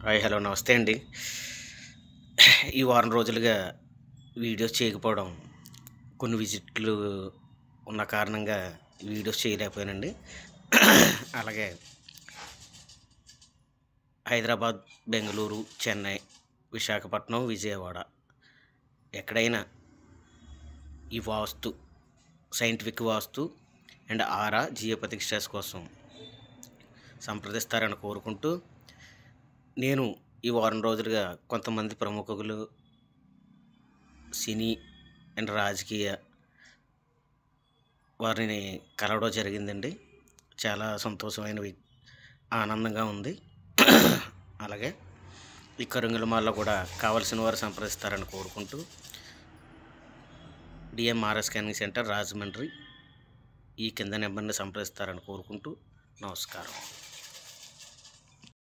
Hi hello నమస్తే అండి. ఈ వారం రోజులుగా వీడియోస్ చేయకపోవడం కొన్ని విజిట్లు ఉన్న కారణంగా వీడియోస్ చేయలేకపోయానండి. అలాగే హైదరాబాద్, బెంగళూరు, చెన్నై, విశాఖపట్నం, విజయవాడ ఎక్కడైనా ఈ vastu scientific vastu and aura geopathic stress కోసం సంప్రదిస్తారని కోరుకుంటూ, నేను ఈ వారం రోజులుగా కొంతమంది ప్రముఖులు, సినీ అండ్ రాజకీయ వారిని కలవడం జరిగిందండి. చాలా ఆనందంగా ఉంది. అలాగే ఈ కరుంగలమాల్లో కూడా కావలసిన వారు సంప్రదిస్తారని కోరుకుంటూ, డిఎంఆర్ఎస్ స్కానింగ్ సెంటర్ రాజమండ్రి ఈ కింద నెంబర్ని సంప్రదిస్తారని కోరుకుంటూ నమస్కారం.